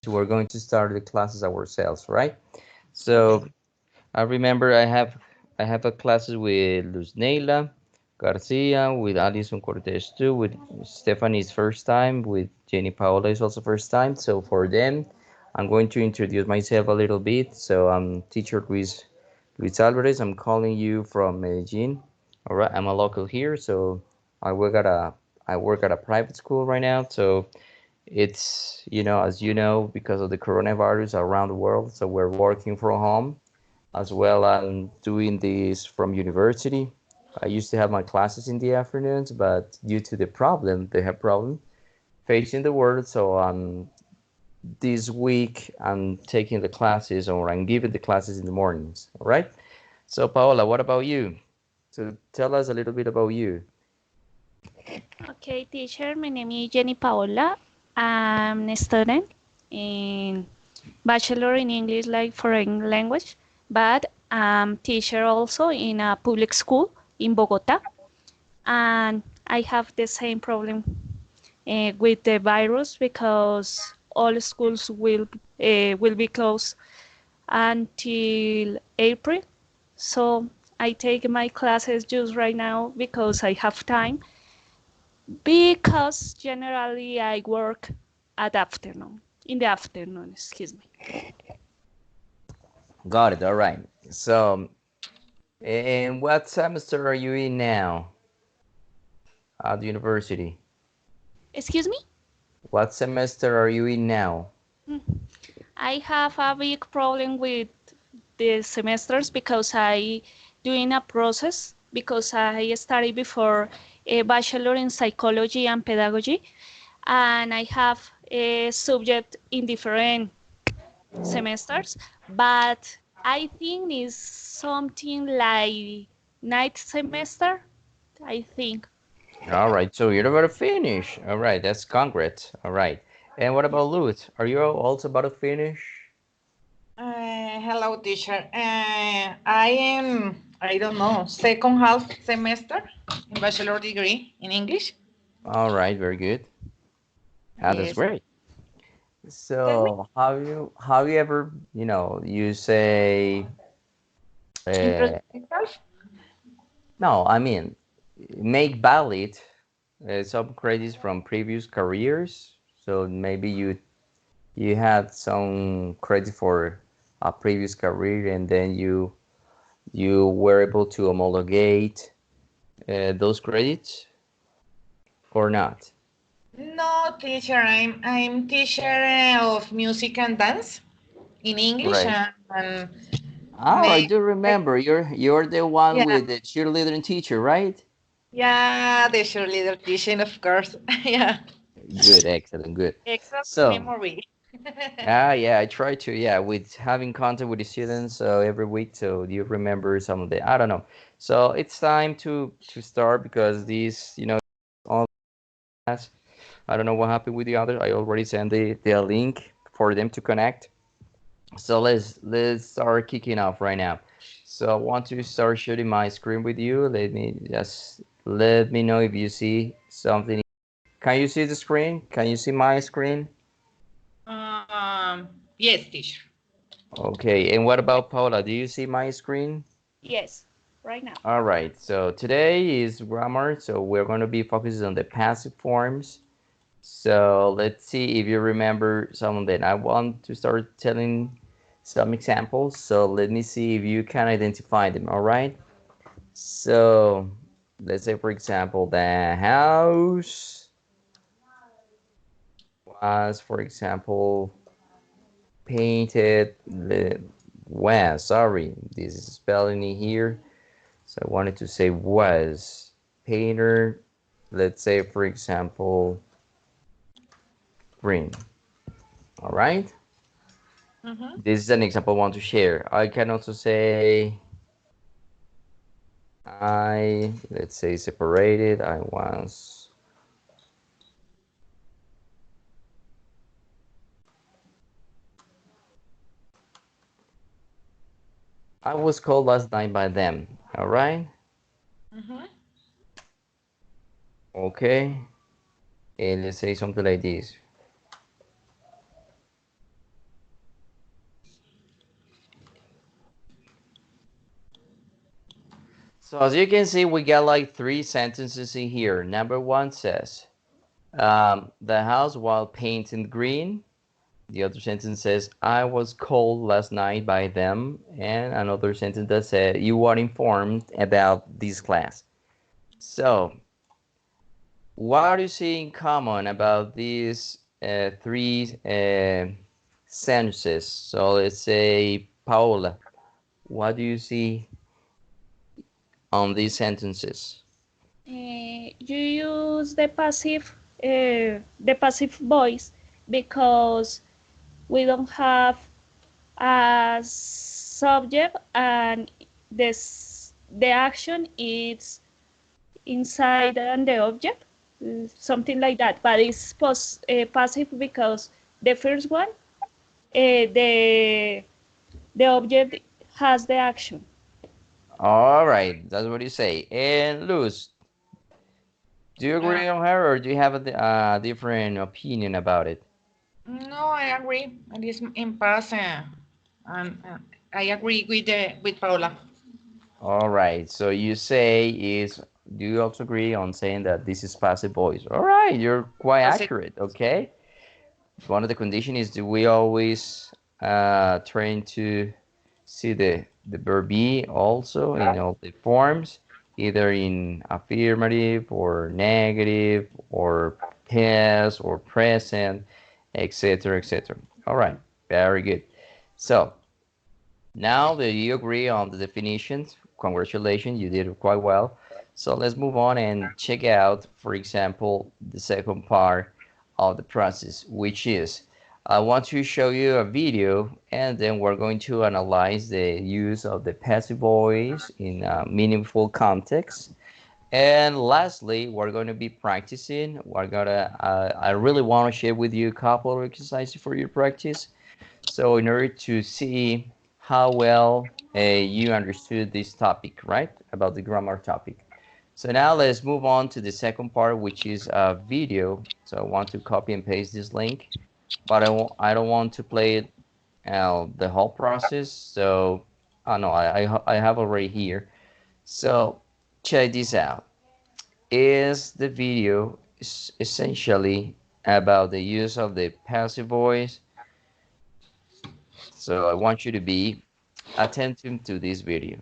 we're going to start the classes ourselves, right? So I remember I have a classes with Luz Neila Garcia, with Alison Cortez too, with Stephanie's first time, with Jenny Paola is also first time. So for them, I'm going to introduce myself a little bit. So I'm teacher Luis Alvarez. I'm calling you from Medellin. All right, I'm a local here, so I work at a I work at a private school right now. So it's, as you know, because of the coronavirus around the world, so we're working from home as well. I'm doing this from university. I used to have my classes in the afternoons, but due to the problem, they have problem facing the world. So this week I'm taking the classes, or I'm giving the classes in the mornings. All right. So Paola, what about you? So tell us a little bit about you. Okay, teacher, my name is Jenny Paola. I'm a student in Bachelor in English like foreign language, but I'm teacher also in a public school in Bogota. And I have the same problem with the virus because all schools will be closed until April. So I take my classes just right now because I have time, because generally I work in the afternoon, excuse me. Got it. All right. So, and what semester are you in now at the university? Excuse me? What semester are you in now? Hmm. I have a big problem with the semesters because I doing a process because I studied before a bachelor in psychology and pedagogy, and I have a subject in different semesters, but I think it's something like ninth semester, I think. All right. So you're about to finish. All right. That's congrats. All right. And what about Louis? Are you also about to finish? Hello, teacher. I don't know, second half semester in bachelor degree in English. All right. Very good. That's Yes. great. Tell me. So have you ever, you say, uh, Introducing yourself. no, I mean, make valid some credits from previous careers. So maybe you had some credit for a previous career, and then you were able to homologate those credits or not. No, teacher. I'm teacher of music and dance in English Right. and Oh, I make, do remember. You're the one yeah, with the cheerleader and teacher, right? yeah, the cheerleader teaching, of course. Yeah. Good, excellent, good. Exact So, memory. yeah, I try to, yeah, with having contact with the students every week, so you remember some of the, I don't know. So it's time to start because these, all class. I don't know what happened with the others. I already sent the link for them to connect. So let's start kicking off right now. So I want to start sharing my screen with you. Let me know if you see something. Can you see the screen? Can you see my screen? Yes, teacher. Okay. And what about Paula? Do you see my screen? Yes, right now. All right. So today is grammar. So we're going to be focusing on the passive forms. So let's see if you remember some of them. I want to start telling some examples. So let me see if you can identify them. All right. So let's say, for example, the house was, for example, painted. Sorry, this is spelling in here. So I wanted to say was painter. Let's say, for example, green. All right. Mm-hmm. This is an example I want to share. I can also say let's say separated. I was called last night by them. All right. Mm-hmm. Okay. And let's say something like this. So as you can see, we got like 3 sentences in here. Number one says, the house was painted green. The other sentence says, I was called last night by them. And another sentence that said, you were informed about this class. So, what do you see in common about these 3 sentences? So let's say, Paola, what do you see on these sentences? You use the passive voice because we don't have a subject and the action is inside and the object, something like that. But it's passive because the first one, the object has the action. All right, that's what you say. And Luz, do you agree on her, or do you have a different opinion about it? No, I agree. It is in past, and I agree with Paula. All right, so you say is, do you also agree on saying that this is passive voice? All right, you're quite That's it. accurate. Okay, one of the conditions is that we always trying to see the verb be also in all the forms, either in affirmative or negative or past or present, etc., etc. All right, very good. So now that you agree on the definitions, congratulations, you did quite well. So let's move on and check out, for example, the second part of the process, which is I want to show you a video and then we're going to analyze the use of the passive voice in a meaningful context. And lastly, we're going to be practicing. I really want to share with you a couple of exercises for your practice. So in order to see how well you understood this topic, right? About the grammar topic. So now let's move on to the second part, which is a video. So I want to copy and paste this link, but I don't want to play it the whole process. So, oh no, I have already here. So check this out. Is the video essentially about the use of the passive voice? So I want you to be attentive to this video.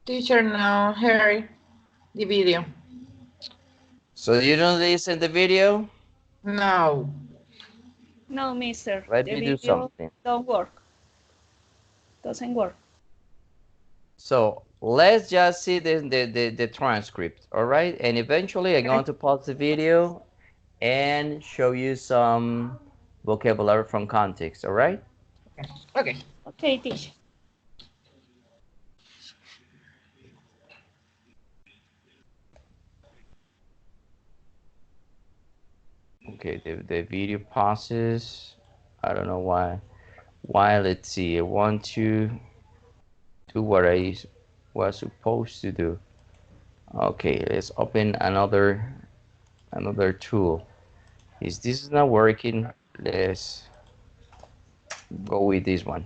Teacher, now Harry, the video. So you don't listen the video? No. No, mister, Let the me do video something. don't work, doesn't work. So let's just see the transcript, all right? And eventually I'm Okay. going to pause the video and show you some vocabulary from context, all right? Okay. Okay, teacher. Okay, the video pauses. I don't know why. Let's see. I want to do what I was supposed to do. Okay, let's open another tool. Is this not working? Let's go with this one.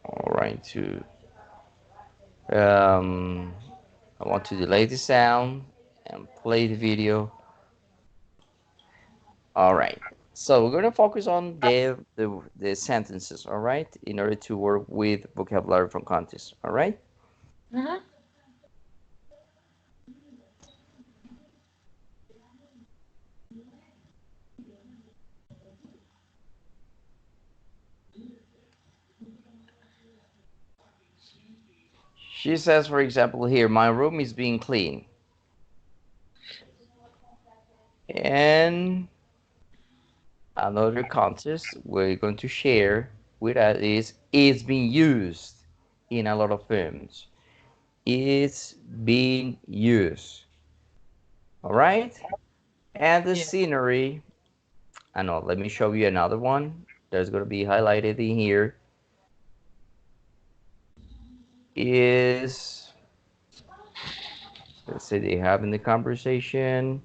All right, um, I want to delay the sound and play the video. All right. So we're gonna focus on the sentences, all right, in order to work with vocabulary from context, all right? Mm-hmm. She says, for example, here, my room is being clean. And another context we're going to share with us is it's being used. in a lot of films. It's being used. All right. And the Yeah. scenery, I know, let me show you another one that's going to be highlighted in here, is, let's say they have in the conversation,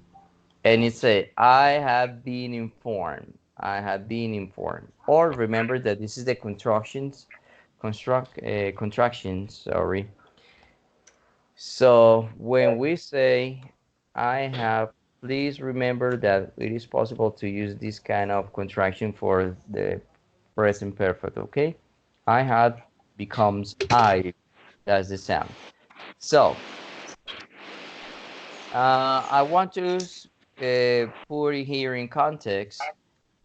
and it said, I have been informed. I have been informed. Or remember that this is the contractions, sorry. So when we say I have, please remember that it is possible to use this kind of contraction for the present perfect, okay? I have becomes I, that's the sound. So I want to put it here in context.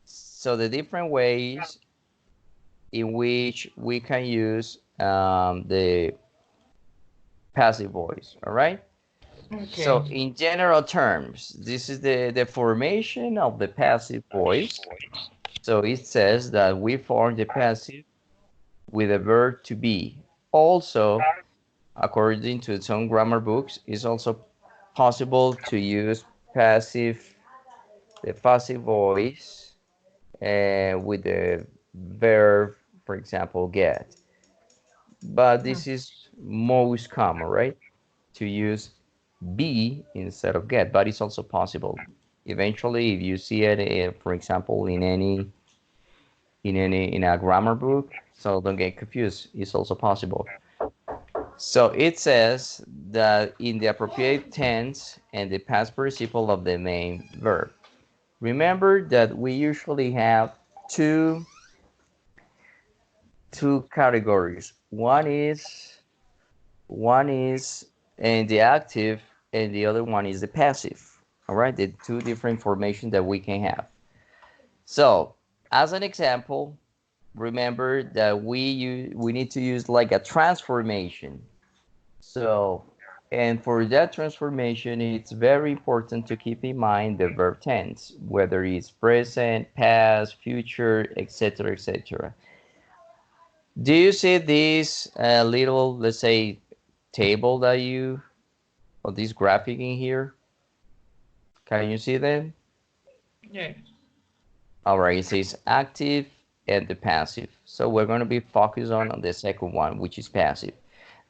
So the different ways in which we can use the passive voice, all right? So Okay. in general terms, this is the formation of the passive voice. So it says that we form the passive with a verb to be. Also, according to some grammar books, it's also possible to use passive, the passive voice with the verb, for example, get. But Mm. this is most common, right? To use be instead of get, but it's also possible. Eventually, if you see it, for example, in a grammar book, so don't get confused. It's also possible. So it says that in the appropriate tense and the past participle of the main verb. Remember that we usually have two categories. One is in the active, and the other one is the passive. All right, the two different formations that we can have. So, as an example, remember that we need to use like a transformation. So, and for that transformation, it's very important to keep in mind the verb tense, whether it's present, past, future, etc., etc. Do you see this little, let's say, table that you, or this graphic in here? Can you see them? Yeah. All right, it says active and the passive. So we're going to be focused on the second one, which is passive.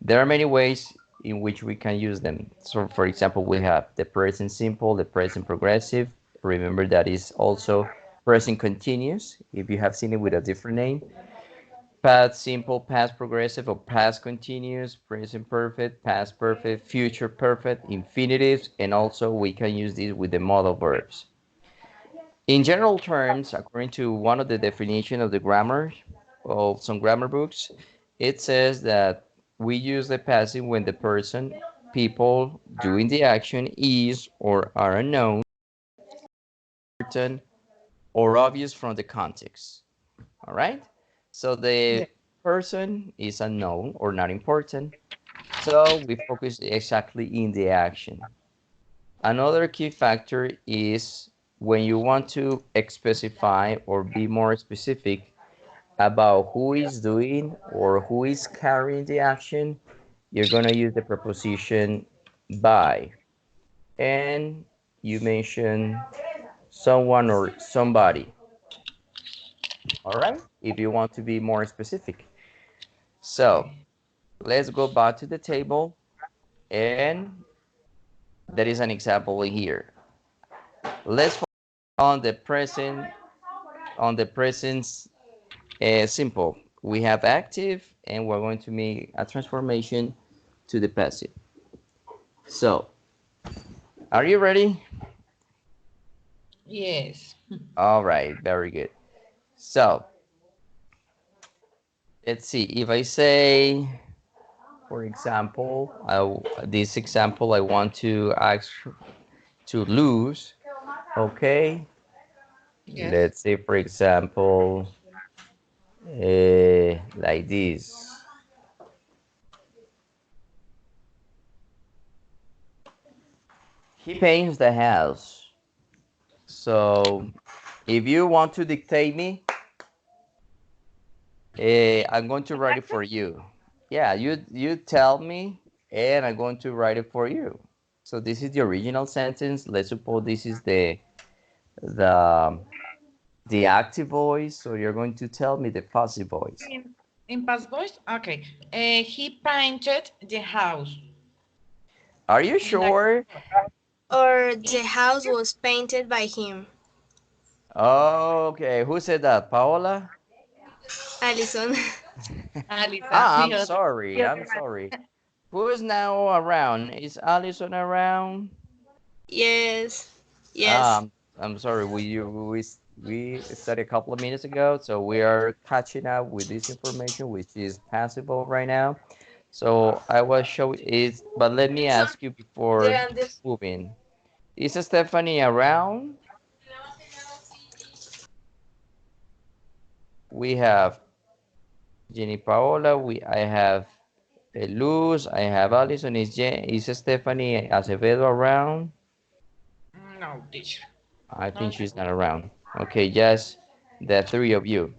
There are many ways in which we can use them. So, for example, we have the present simple, the present progressive. Remember that is also present continuous, if you have seen it with a different name. Past simple, past progressive, or past continuous, present perfect, future perfect, infinitives, and also we can use this with the modal verbs. In general terms, according to one of the definition of the grammar of some grammar books, it says that we use the passive when the person, people doing the action is or are unknown, certain, or obvious from the context. All right? So Yeah. the person is unknown or not important. So we focus exactly in the action. Another key factor is when you want to specify or be more specific about who is doing or who is carrying the action, you're going to use the preposition by. And you mention someone or somebody. All right? If you want to be more specific. So Okay. let's go back to the table. And there is an example in here. Let's focus on the present, simple. We have active, and we're going to make a transformation to the passive. So, are you ready? Yes. All right, very good. So, let's see. If I say, for example, this example, I want to ask to lose. Okay. Yes. Let's say, for example, like this. He paints the house. So, if you want to dictate me, I'm going to write it for you. Yeah, you tell me, and I'm going to write it for you. So this is the original sentence. Let's suppose this is the the active voice. So you're going to tell me the passive voice. In past voice? Okay. He painted the house. Are you In the, sure? Or in, the house was painted by him. Okay, who said that? Paola? Alison. Alisa, Ah, I'm the other, sorry. the other I'm one. sorry. Who is now around? Is Allison around? Yes. Ah, Yes. I'm sorry. We started a couple of minutes ago, so we are catching up with this information, which is passable right now. So I was showing is, but let me ask you before moving. Is Stephanie around? We have Jenny Paola. I have Luz. I have Allison. Is Stephanie Acevedo around? No, teacher. I think No. she's not around. Okay, just the three of you.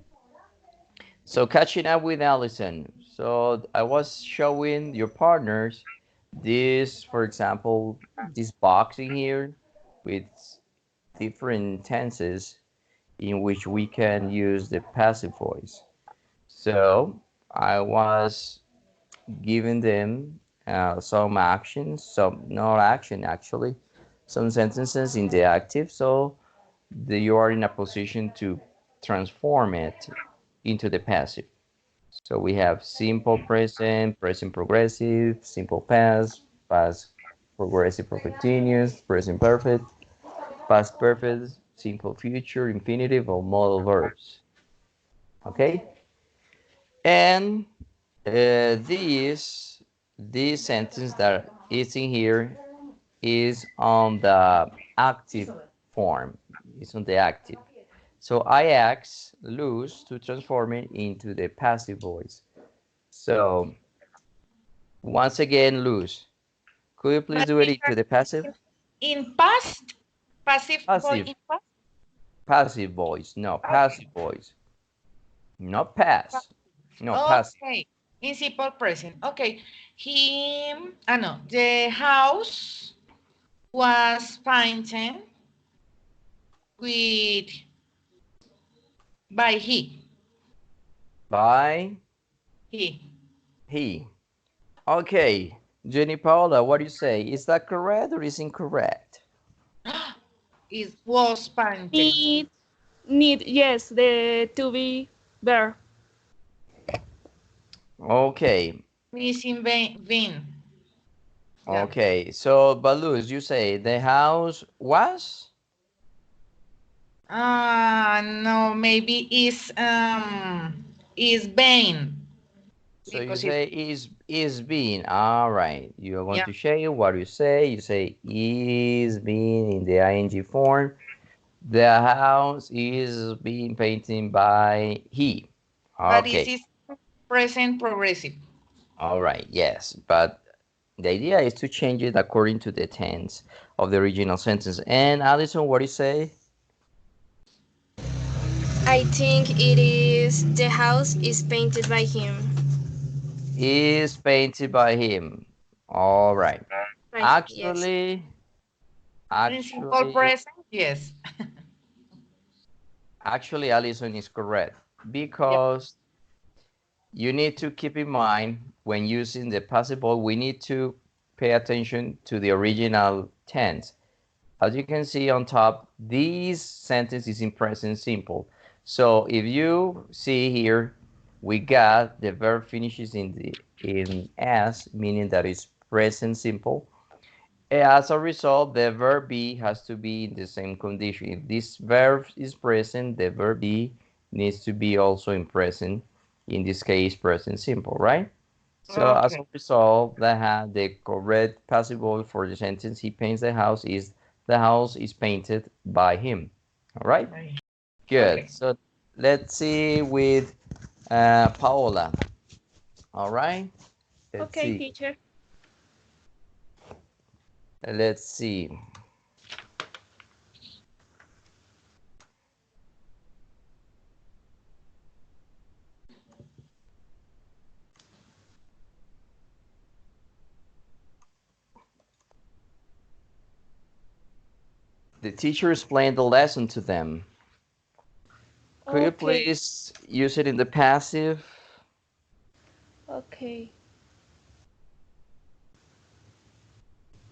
So catching up with Allison. So I was showing your partners this, for example, this box in here with different tenses in which we can use the passive voice. So I was giving them some actions, some not action actually, some sentences in the active. So you are in a position to transform it into the passive. So we have simple present, present progressive, simple past, past progressive or continuous, present perfect, past perfect, simple future, infinitive, or modal verbs. Okay? And this sentence that is in here is on the active form. It's on the active. So I ask Luz to transform it into the passive voice. So once again, Luz, could you please But do it into teacher, the passive? in past, passive voice Passive, in past? passive voice. No, Okay. passive voice. Not past. No, passive. Okay. In simple present. Okay. No, the house was painted with by By he. he. Okay, Jenny Paola, what do you say? Is that correct or is incorrect? It was painted. Need, yes, the to be verb. Okay, Missing vein. Yeah. okay. So, Baluz, you say the house was? No, maybe is vain So you because it say is being. All right. You are going yeah. to share what you say. You say is being in the ing form. The house is being painted by he. But this Okay. is present progressive. All right. Yes. But the idea is to change it according to the tense of the original sentence. And Alison, what do you say? I think it is the house is painted by him. Is painted by him. All right. Right. Yes. Actually, In simple actually, present, yes. actually, Alison is correct Yep. because you need to keep in mind when using the passive voice, we need to pay attention to the original tense. As you can see on top, this sentence is in present simple. So if you see here, we got the verb finishes in s, meaning that it's present simple. As a result, the verb be has to be in the same condition. If this verb is present, the verb be needs to be also in present. In this case, present simple, right? So as Okay. a result, the correct passive voice for the sentence "he paints the house" is "the house is painted by him." All right, Right. good. Okay. So let's see with Paola. All right, let's Okay, see. teacher. Let's see. The teacher explained the lesson to them. Could you Okay. please use it in the passive? Okay.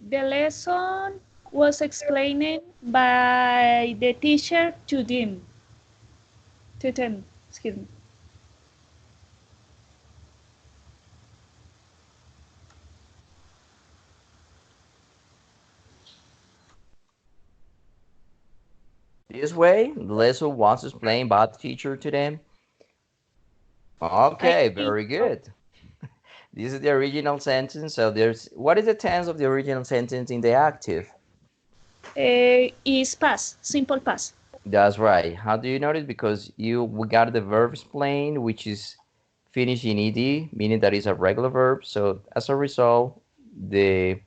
The lesson was explained by the teacher to them. To them, excuse me. This way, the lesson was explained by the teacher to them. I Okay, think very so. good. This is the original sentence. So what is the tense of the original sentence in the active? Is past, simple past. That's right. How do you notice? Because we got the verb explained, which is finished in ed, meaning that it's a regular verb. So as a result, the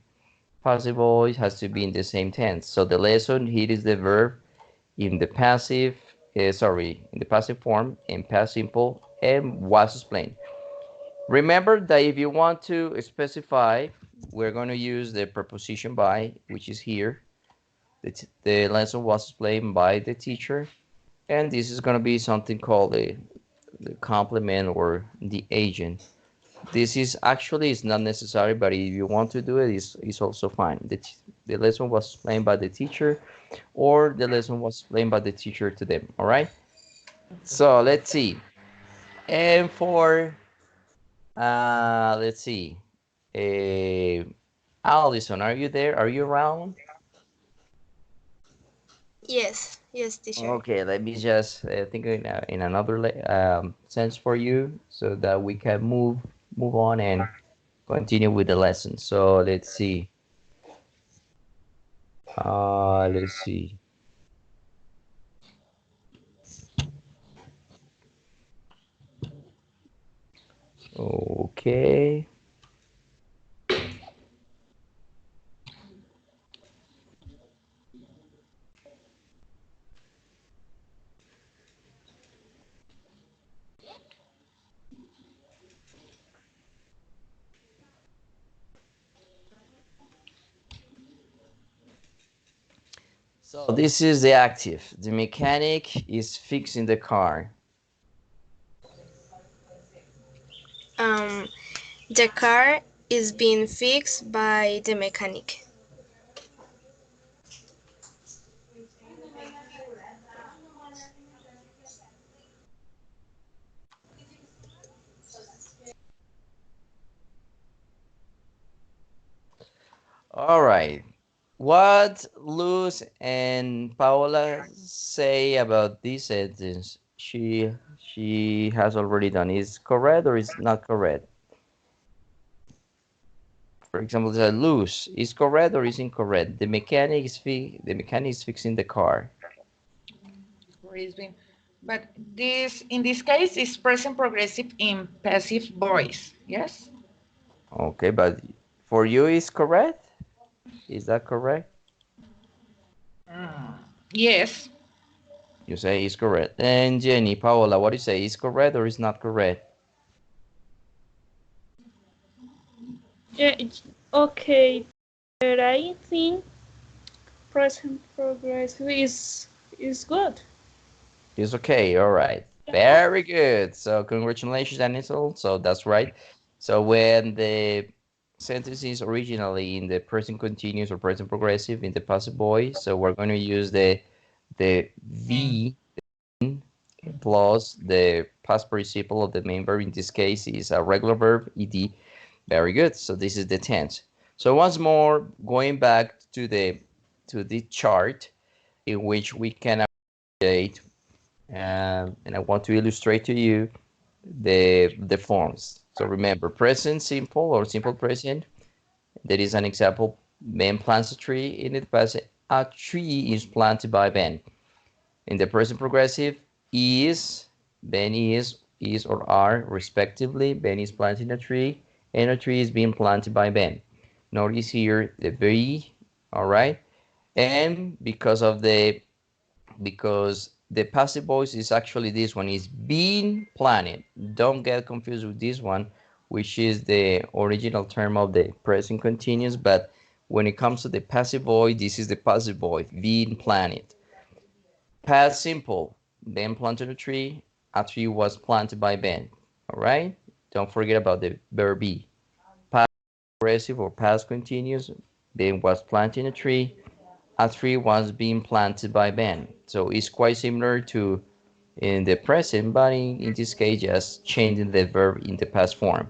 passive voice has to be in the same tense. So the lesson here is the verb in the passive, in the passive form, in past simple, and was explained. Remember that if you want to specify, we're going to use the preposition by, which is here. The lesson was explained by the teacher, and this is going to be something called the complement or the agent. This is actually it's not necessary, but if you want to do it, it's also fine. The lesson was explained by the teacher, or the lesson was explained by the teacher to them. All right. So let's see. And for let's see. Uh, Allison, are you there? Are you around? Yes, yes, teacher. Okay, let me just think in another sense for you so that we can move on and continue with the lesson. So let's see. Let's see. Okay. So this is the active. The mechanic is fixing the car. Um, the car is being fixed by the mechanic. All right. What Luz and Paola say about this sentence? She has already done. Is correct or is not correct? For example, Luz is correct or is incorrect? The mechanic is fixing the car. But this, in this case, is present progressive in passive voice. Yes. Okay, but for you is correct? Is that correct? Yes. You say is correct. And Jenny, Paola, what do you say? Is correct or is not correct? Okay, but I think present progressive is good. It's okay. All right. Very good. So congratulations, Anisel. So that's right. So when the sentence is originally in the present continuous or present progressive in the passive voice, so we're going to use the V plus the past participle of the main verb. In this case is a regular verb, ed. Very good. So this is the tense. So once more, going back to the chart in which we can update, and I want to illustrate to you the forms. So remember, present simple or simple present. There is an example. Ben plants a tree. In the past, a tree is planted by Ben. In the present progressive, Ben is or are respectively. Ben is planting a tree, and a tree is being planted by Ben. Notice here the be, all right, and because the passive voice is actually this one is being planted. Don't get confused with this one, which is the original term of the present continuous, but when it comes to the passive voice, this is the passive voice, being planted. Past simple, Ben planted a tree was planted by Ben. All right? Don't forget about the verb be. Past progressive or past continuous, Ben was planting a tree was being planted by Ben. So it's quite similar to in the present, but in this case, just changing the verb in the past form.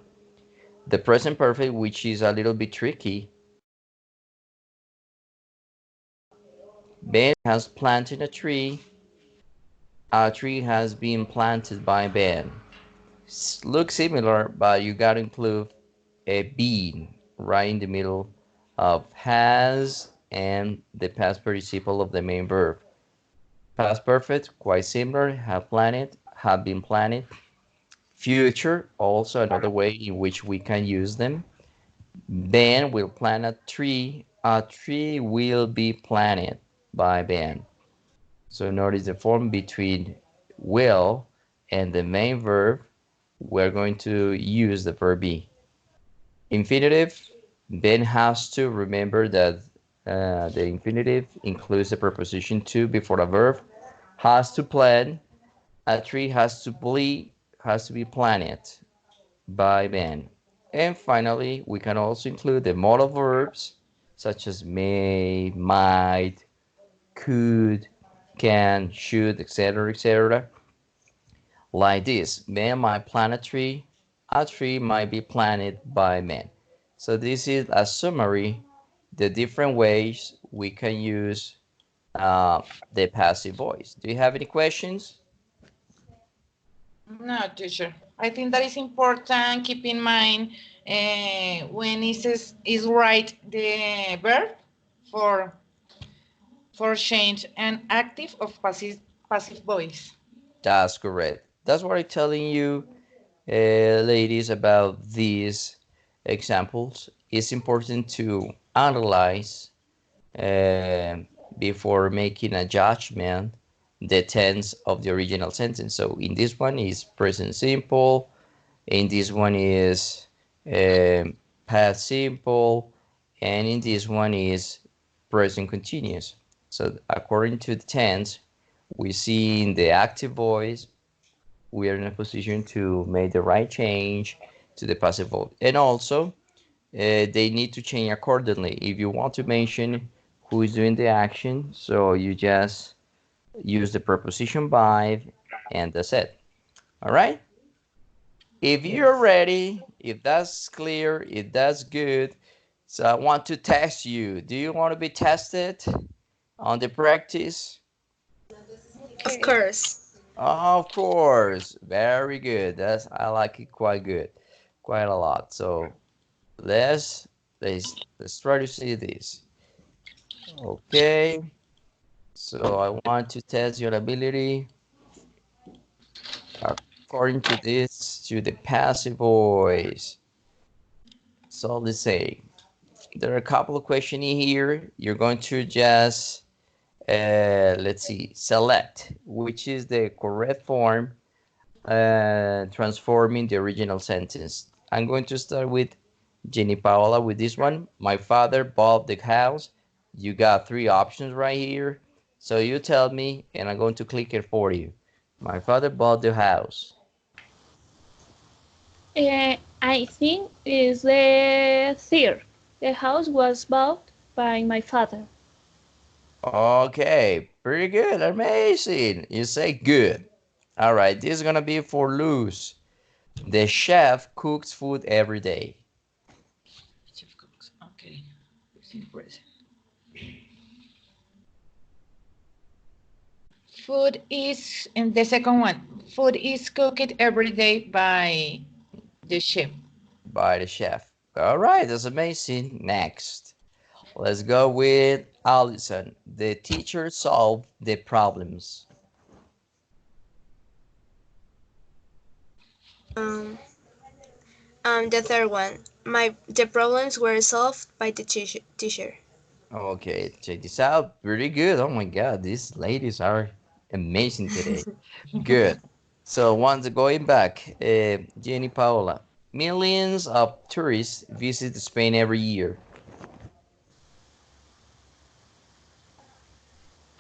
The present perfect, which is a little bit tricky, Ben has planted a tree has been planted by Ben. Looks similar, but you gotta include a been right in the middle of has and the past participle of the main verb. Past perfect, quite similar, have planted, have been planted. Future, also another way in which we can use them. Ben will plant a tree will be planted by Ben. So notice the form between will and the main verb, we're going to use the verb be. Infinitive, Ben has to remember that the infinitive includes the preposition to before a verb, has to plan, a tree has to be planted by Ben. And finally, we can also include the modal verbs such as may, might, could, can, should, etc., etc. Like this, man might plant a tree might be planted by man. So this is a summary, the different ways we can use the passive voice. Do you have any questions? No, teacher. I think that is important. Keep in mind when is right the verb for change an active of passive voice. That's correct. That's what I'm telling you, ladies, about these examples. It's important to analyze uh, before making a judgment the tense of the original sentence. So in this one is present simple, in this one is past simple, and in this one is present continuous. So according to the tense, we see in the active voice, we are in a position to make the right change to the passive voice. And also, they need to change accordingly. If you want to mention who is doing the action, so you just use the preposition by and that's it. All right? If you're ready, if that's clear, if that's good, so I want to test you. Do you want to be tested on the practice? Of course. Of course. Very good. I like it quite good. Quite a lot. So let's let's try to see this. Okay. So I want to test your ability according to this to the passive voice. So let's say there are a couple of questions in here. You're going to just let's see, select which is the correct form transforming the original sentence. I'm going to start with Jenny Paola with this one. My father bought the house. You got three options right here. So you tell me, and I'm going to click it for you. My father bought the house. I think is the third. The house was bought by my father. Okay, pretty good, amazing. You say good. All right, this is gonna be for Luz. The chef cooks food every day. Chef cooks. Okay. It's in present. Food is, and the second one, food is cooked every day by the chef. By the chef. All right, that's amazing. Next, let's go with Allison. The teacher solved the problems. The third one. The problems were solved by the teacher. Okay, check this out. Pretty good. Oh my God, these ladies are amazing today. Good. So once going back, Jenny Paola, millions of tourists visit Spain every year.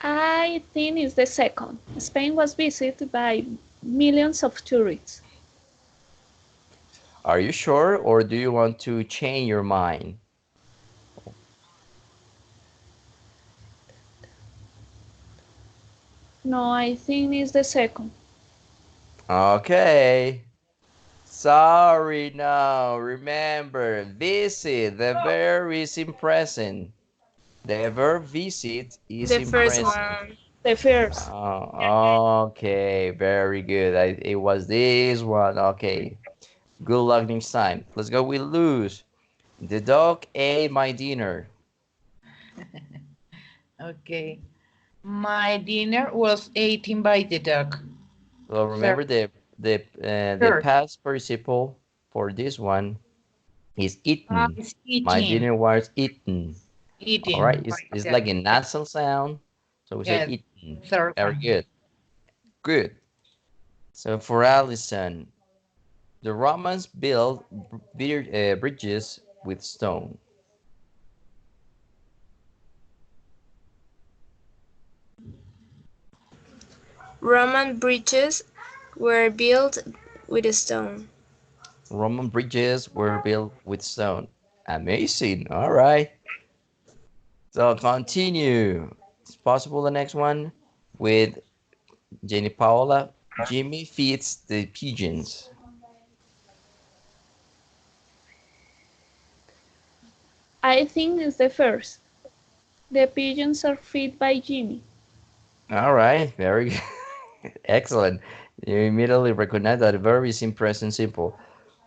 I think it's the second. Spain was visited by millions of tourists. Are you sure, or do you want to change your mind? No, I think it's the second. Okay. Sorry, no. Remember, visit. The verb is in present. The verb visit is The in first present. one. The first. Oh, okay. Very good. It was this one. Okay. Good luck next time. Let's go with Luz. The dog ate my dinner. Okay. My dinner was eaten by the dog. So Fair. remember the Sure. past participle for this one is eaten. It's My eating. dinner was eaten. All right, Eating by it's the like dog. a nasal sound. So we say Yes. eaten. Third Very one. good. Good. So for Allison, the Romans built bridges with stone. Roman bridges were built with stone. Roman bridges were built with stone. Amazing. All right. So continue. It's possible the next one with Jenny Paola. Jimmy feeds the pigeons. I think it's the first. The pigeons are fed by Jimmy. All right. Very good. Excellent. You immediately recognize that verb is in present simple.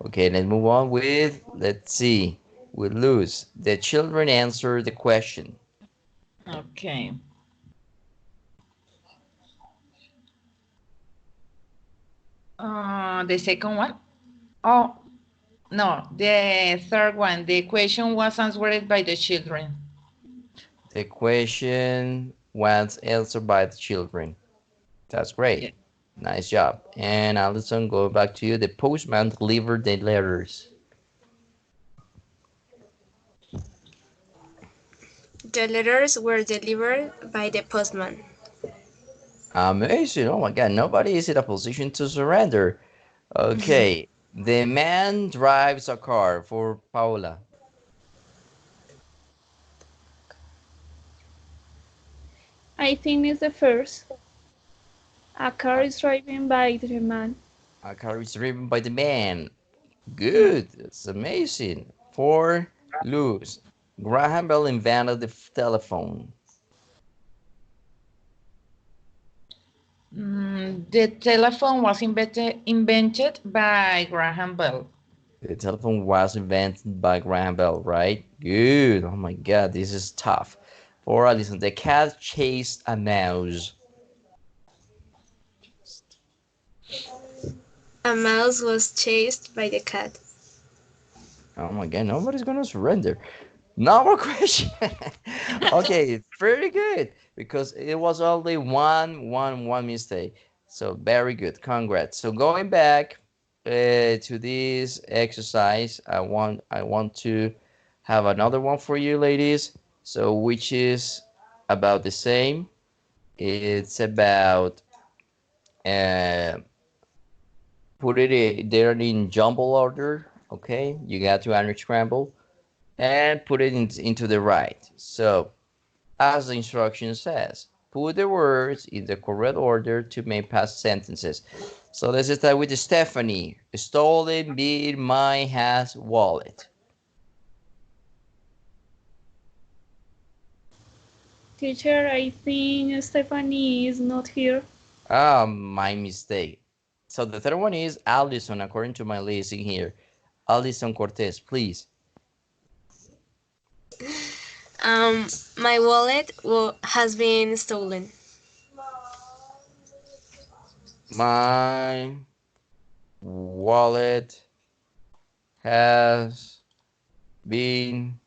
Okay, let's move on with, let's see, with Luz. The children answer the question. Okay. The second one? Oh, no, the third one. The question was answered by the children. The question was answered by the children. That's great. Yeah. Nice job. And Alison, go back to you. The postman delivered the letters. The letters were delivered by the postman. Amazing. Oh my God. Nobody is in a position to surrender. Okay. The man drives a car for Paula. I think it's the first. A car is driven by the man. A car is driven by the man. Good. It's amazing. For Luz. Graham Bell invented the telephone. The telephone was invented by Graham Bell. The telephone was invented by Graham Bell, right? Good. Oh my God, this is tough. For Alison, the cat chased a mouse. A mouse was chased by the cat. Oh my God, nobody's gonna surrender. No more question. Okay, very good because it was only one mistake. So very good. Congrats. So going back to this exercise, I want to have another one for you, ladies. So which is about the same. It's about uh, put it there in jumble order. Okay, you got to unscramble and put it into the right. So, as the instruction says, put the words in the correct order to make past sentences. So let's start with Stephanie. Stolen being my has wallet. Teacher, I think Stephanie is not here. My mistake. So the third one is Allison, according to my list in here. Allison Cortez, please. My wallet has been stolen. My wallet has been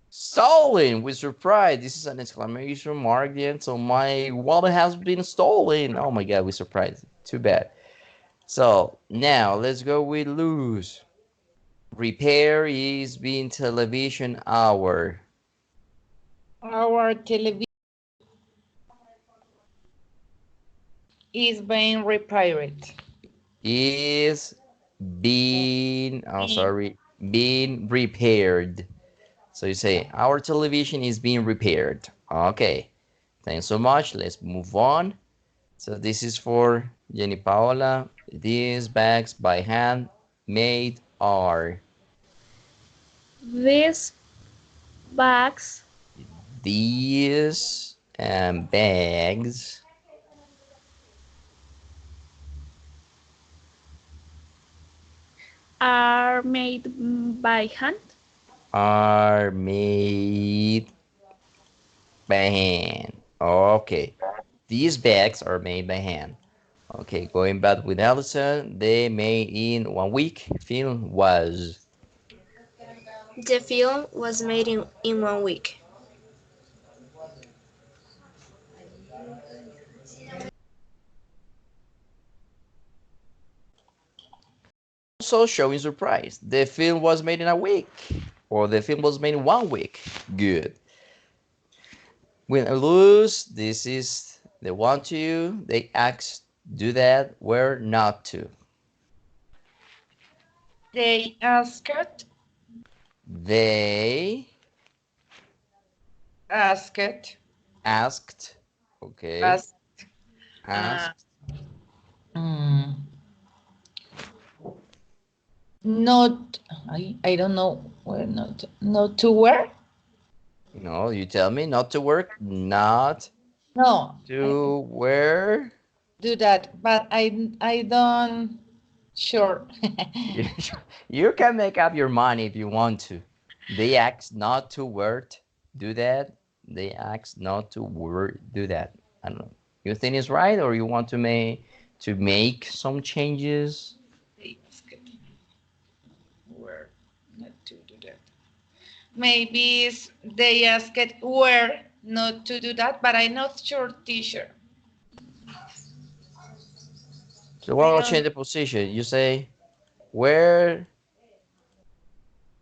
stolen with surprise. This is an exclamation mark then. So my wallet has been stolen. Oh my God, we surprised. Too bad. So now let's go with Luz. Repair is being television hour. Our television is being repaired. Is being, oh, sorry, being repaired. So you say, our television is being repaired. Okay, thanks so much. Let's move on. So this is for Jenny Paola. These bags by hand made are. These bags These bags are made by hand. are made by hand. Okay. These bags are made by hand. Okay, going back with Allison, they made in 1 week. Film was. The film was made in 1 week. Also showing surprise. The film was made in a week. Or the film was made in 1 week. Good. Win or lose, this is the want to. They asked do that, where not to. They asked They asked asked, okay, asked uh, asked, mm, not I don't know where not to where. no, you tell me, not to work, not No, I to where. do that, but I don't sure. You, you can make up your mind if you want to. They asked not to work, do that. They asked not to work, do that. I don't know. You think it's right, or you want to make some changes? They asked where not to do that. Maybe they asked where not to do that, but I'm not sure, teacher. So what I will don't. change the position? You say where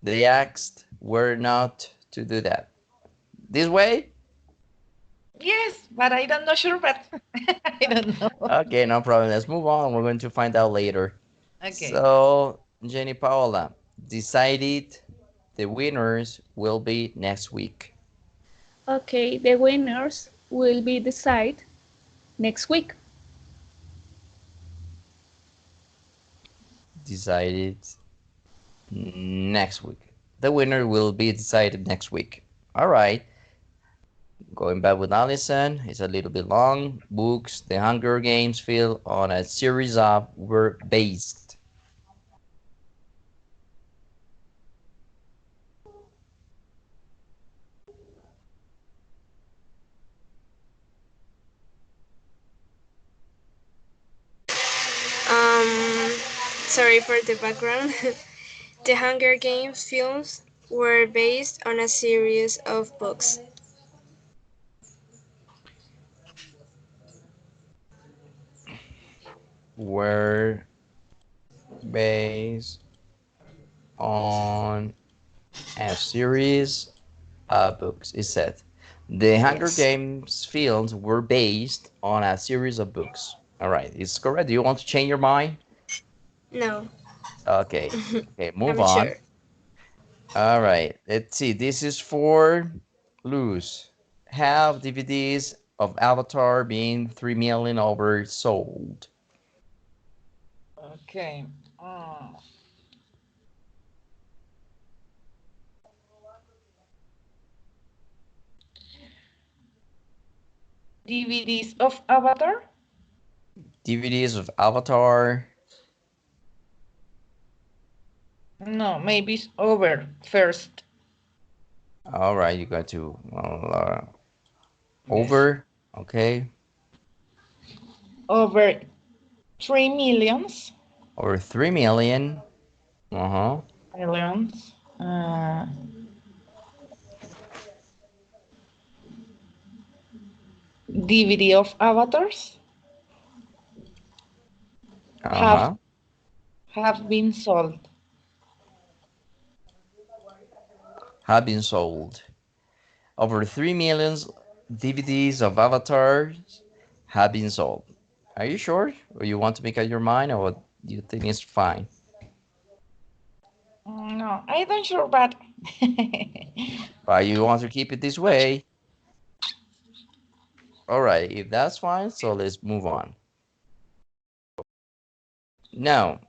they asked were not to do that. This way? Yes, but I don't know sure, but I don't know. Okay, no problem. Let's move on. We're going to find out later. Okay. So, Jenny Paola decided the winners will be next week. Okay, the winners will be decided next week. Decided next week. The winner will be decided next week. All right. Going back with Allison, it's a little bit long. Books, The Hunger Games feel on a series of were based. Um, Sorry for the background. The Hunger Games films were based on a series of books. Were based on a series of books. It said the Hunger Yes. Games films were based on a series of books. All right, it's correct. Do you want to change your mind? No. Okay, okay, move I'm on. sure. All right, let's see. This is for Luz. Have DVDs of Avatar being 3 million over sold? Okay. DVDs of Avatar? DVDs of Avatar. No, maybe it's over first. All right, you got to Yes. over. Okay, Over 3 millions. over 3 million. Uh-huh. Millions. DVD of avatars Uh-huh. have been sold. Have been sold. Over 3 million DVDs of Avatars have been sold. Are you sure? Or you want to make up your mind, or what do you think is fine? No, I don't sure, but But you want to keep it this way? All right, if that's fine, so let's move on. Now,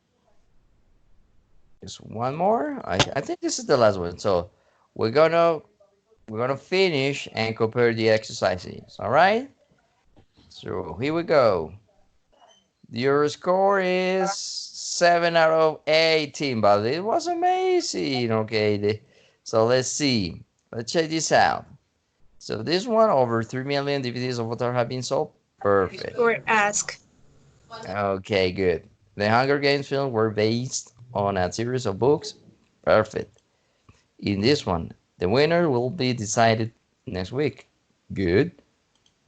just one more. I think this is the last one. So we're gonna finish and compare the exercises. All right. So here we go. Your score is 7 out of 18, but it was amazing. Okay. So let's see. Let's check this out. So this one, over 3 million DVDs of Avatar have been sold. Perfect. Or ask. Okay, good. The Hunger Games film were based on a series of books. Perfect. In this one, the winner will be decided next week. Good.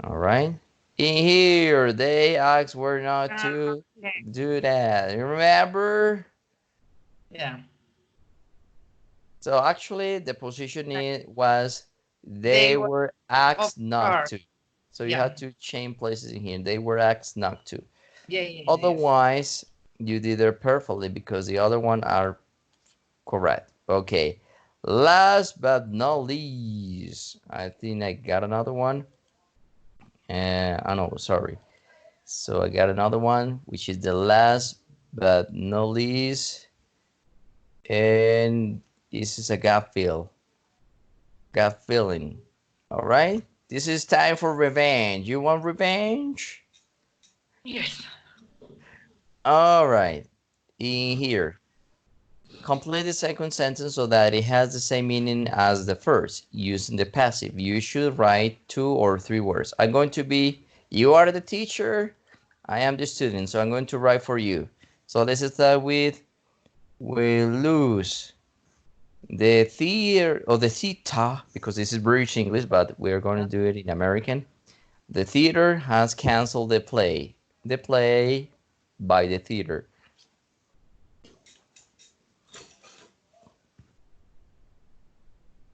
All right. In here, they asked where not to do that. You remember? yeah, So actually, the position was they they were were of asked not course. to. So you Yeah, had to change places in here. They were asked not to. yes. Otherwise, you did it perfectly because the other one are correct. Okay. Last but not least, I think I got another one. I know, sorry. So I got another one, which is the last but not least. And this is a gut feeling. All right. This is time for revenge. You want revenge? Yes. All right. In here, complete the second sentence so that it has the same meaning as the first, using the passive. You should write 2 or 3 words. I'm going to be, you are the teacher, I am the student, so I'm going to write for you. So let's start with lose. The theater, or the theater, because this is British English, but we're going to do it in American. The theater has canceled the play. The play by the theater.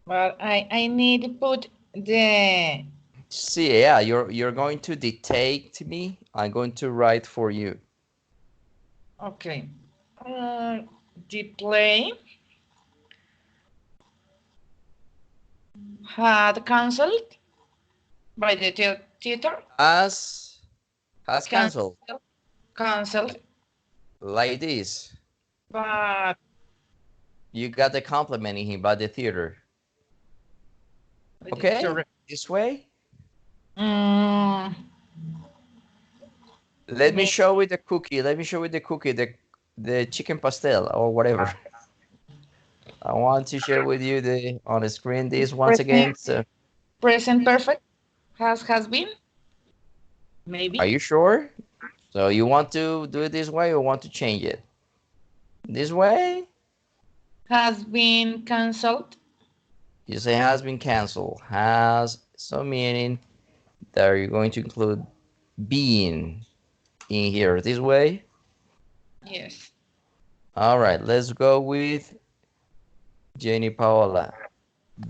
But I need to put the See, yeah, you're going to dictate to me. I'm going to write for you. okay. The play had cancelled by the theater. Has canceled Cancelled, cancelled, like this. but You got the complimenting him by the theater. by the Okay, theater. this way. Mm, Let me may- show you the cookie. Let me show you the cookie, the chicken pastel or whatever. I want to share with you the on the screen this once again. present, So, present perfect has been are maybe you sure? So you want to do it this way or want to change it? This way? has been cancelled. You say has been canceled. Has some meaning that you're going to include being in here this way. Yes. All right, let's go with Jenny Paola.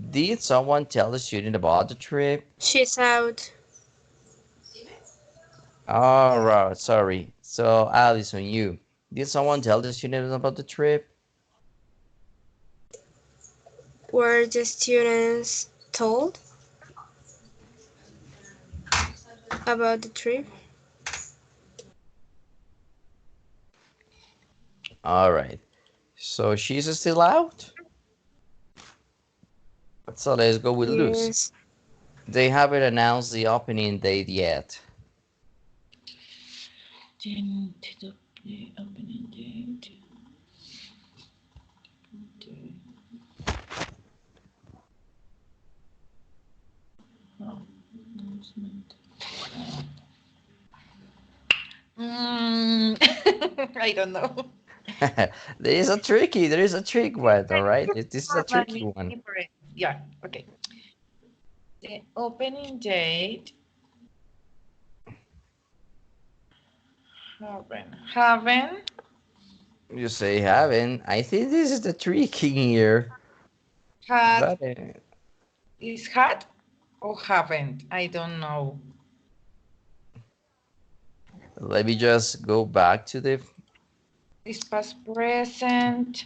Did someone tell the student about the trip? She's out. All right, sorry. So, Allison, you. Did someone tell the student about the trip? Were the students told about the trip? All right. So she's still out? So let's go with Luz. Yes. They haven't announced the opening date yet. The opening date. I don't know. There is a trick one, all right? This is a tricky one. Yeah, okay. The opening date. Haven't. You say haven't. I think this is the trick in here. Had But is had or haven't? I don't know. Let me just go back to the. Is past present.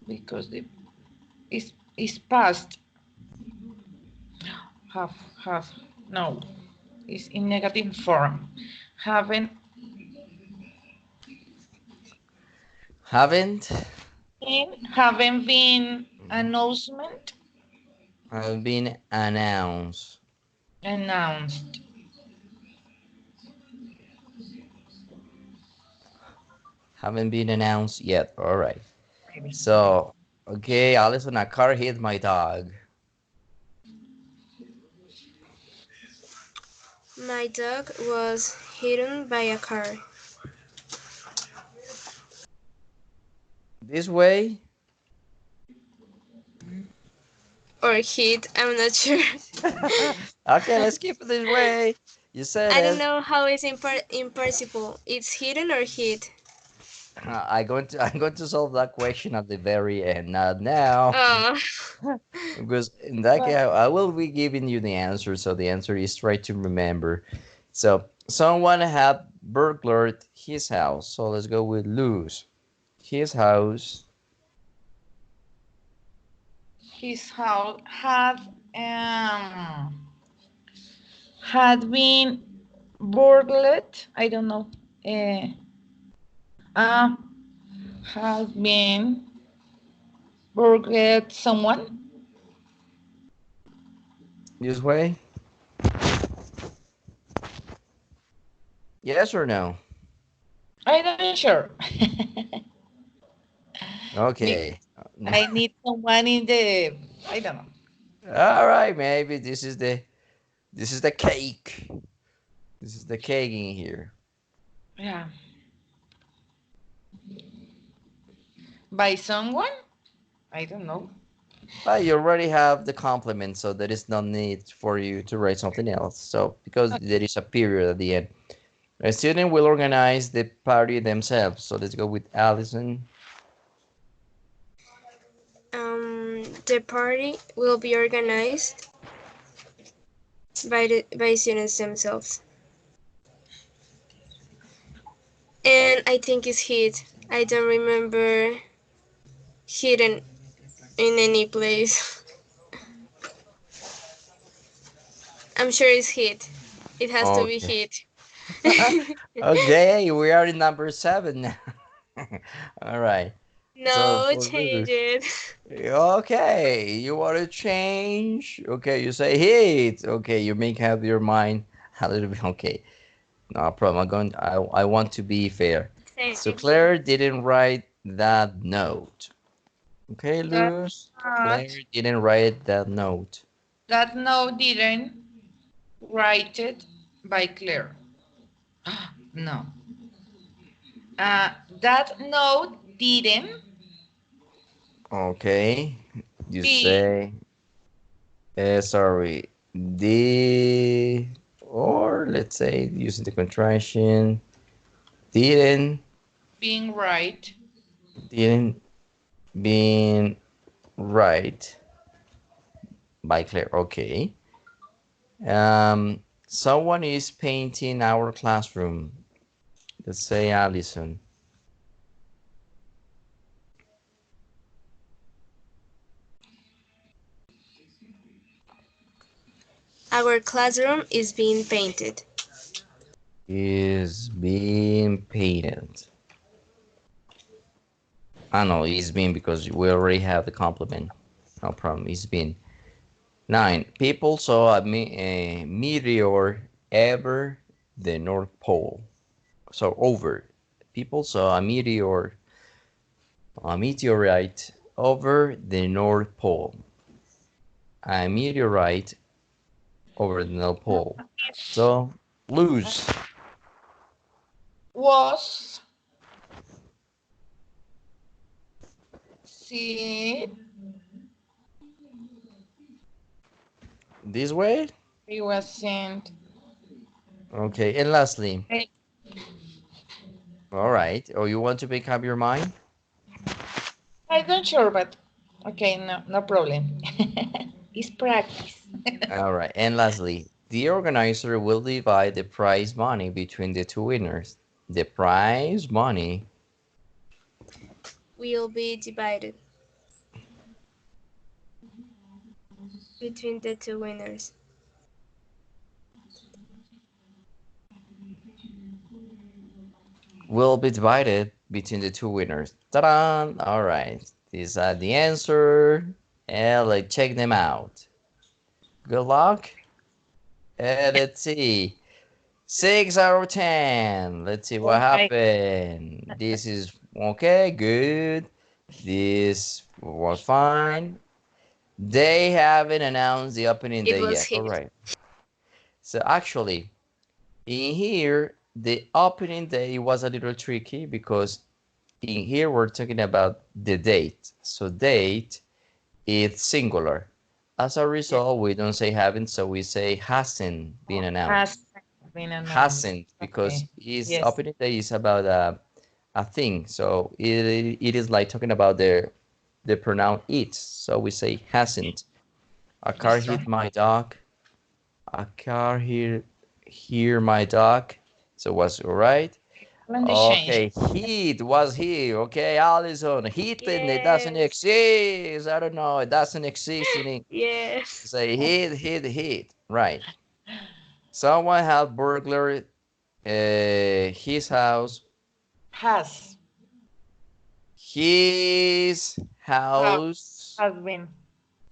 Because the is past. Have. No. It's in negative form. Haven't Haven't been announcement been announced. announced. Haven't been announced yet. All right. Maybe. So, okay, Alison, a car hit my dog. My dog was hit by a car. This way? Or hit, I'm not sure. Okay, let's keep it this way. You said I don't it. know how it's impossible. It's hidden or hit? I'm going to solve that question at the very end, not now. Oh, Because in that case, I will be giving you the answer. So the answer is try to remember. So someone had burglared his house. So let's go with lose. His house. His house had been burgled. I don't know. Has been burgled someone. This way. Yes or no? I'm not sure. Okay. I need someone in the. I don't know. All right, maybe this is the cake. This is the cake in here. Yeah. By someone? I don't know. But you already have the complement, so there is no need for you to write something else. So because there is a period at the end. A student will organize the party themselves. So let's go with Allison. the party will be organized by students themselves. And I think it's hit. I don't remember hidden in any place. I'm sure it's hit. It has to be Okay. hit. Okay, we are in number 7 now. All right. So No, for change Luz. it. Okay, you want to change? Okay, you say hit. Okay, you make up your mind a little bit. Okay, no problem. I want to be fair. So Thank you. Claire didn't write that note. Okay, That Luz. not, Claire didn't write that note. that note didn't write it by Claire. No. That note didn't Okay, you be say, sorry, the, or let's say using the contraction, didn't, being right. didn't being right by Claire. Okay. Someone is painting our classroom. Let's say Allison. Our classroom is being painted. Is being painted. I know it's been because we already have the complement. No problem. It's been 9. People saw a meteor over the North Pole. So over. People saw a meteorite over the North Pole. A meteorite over the North Pole. So lose. Was see This way. it was sent. Okay. And lastly. Eh, All right. Oh, you want to make up your mind? I'm not sure, but okay, no problem. It's practice. All right. And lastly, the organizer will divide the prize money between the two winners. The prize money will be divided between the two winners. will be divided between the two winners. Ta-da! All right. These are the answer. And let's check them out. Good luck. And let's see. 6 out of 10. Let's see what Okay. happened. This is okay, good. This was fine. They haven't announced the opening It day was yet. All hit. right. So actually, in here, the opening day was a little tricky because in here we're talking about the date. So date is singular. As a Yes. result, we don't say haven't, so we say hasn't been announced. Has been announced. Hasn't, because Okay. is Yes. opening day is about a thing. So it is like talking about the pronoun it. So we say hasn't. A car That's hit right. my dog. A car here my dog. So was all right. When they change. Okay, heat was here. Okay, Allison, heat and it doesn't Yes. exist. I don't know, it doesn't exist in English. Yes. Say heat. Right. Someone had burglar his house. Has. His Have. house Has been.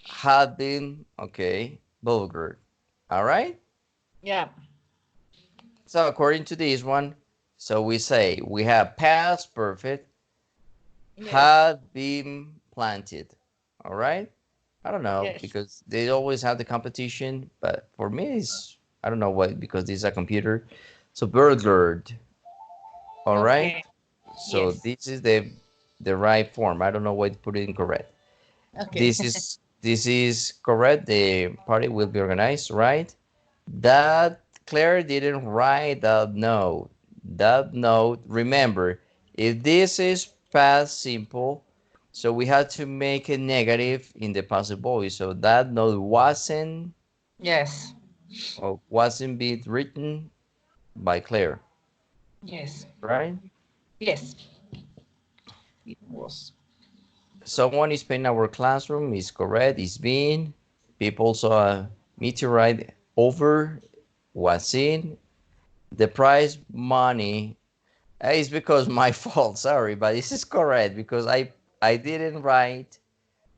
had been okay burglared. All right. Yeah. So according to this one, so we say we have past perfect Yes. had been planted. All right. I don't know Yes. because they always have the competition, but for me, it's I don't know what because this is a computer. So burglared. All right. Okay. So Yes. this is the right form. I don't know why to put it incorrect. Okay. This is correct. The party will be organized, right? That Claire didn't write that note. That note, remember, if this is past simple, so we had to make it negative in the passive voice. So that note Yes. wasn't being written by Claire, Yes. right? Yes. It was. Someone is painting our classroom is correct. It's being. People saw a meteorite over was seen. The prize money is because my fault. Sorry, but this is correct because I didn't write.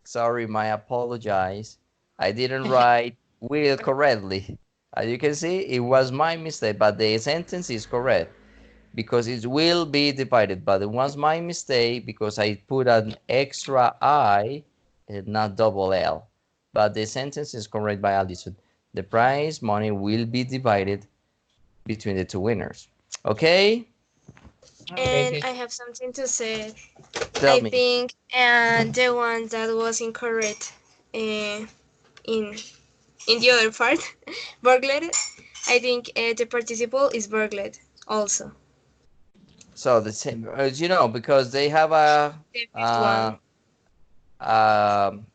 Sorry, my apologize. I didn't write will correctly. As you can see, it was my mistake, but the sentence is correct because it will be divided. But it was my mistake because I put an extra I and not double L. But the sentence is correct by Alison. The prize money will be divided between the two winners. Okay? And Okay. I have something to say. Tell I me. think the one that was incorrect in the other part, burgled. I think the participle is burgled also. So the same, as you know, because they have a The fifth uh, one. um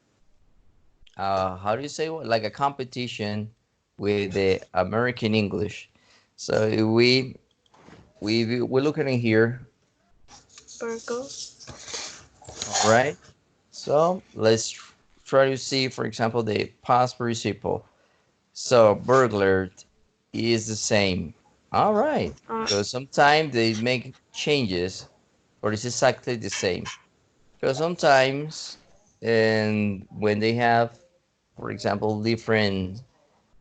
how do you say like a competition with the American English. So we're looking at here, Burgle. all right? So let's try to see, for example, the past participle. So burglar is the same. All right. Uh, Because sometimes they make changes, or it's exactly the same. Because sometimes, and when they have, for example, different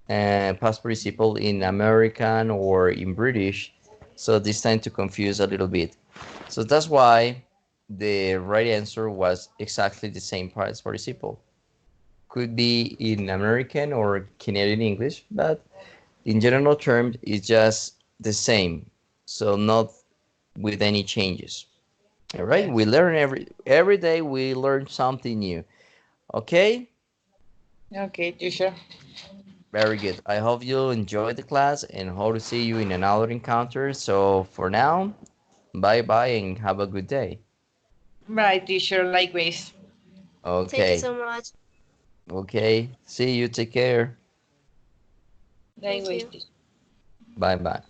past participle in American or in British, so this tend to confuse a little bit. So that's why the right answer was exactly the same past participle. Could be in American or Canadian English, but in general terms, it's just the same. So not with any changes. All right, we Yes. learn every day. We learn something new. Okay, Okay, teacher. very good. I hope you enjoyed the class and hope to see you in another encounter. So for now, bye bye and have a good day. Bye, teacher. Likewise. Thank you Okay, so much. okay. See you. Take care. They Thank you. wasted. Bye bye.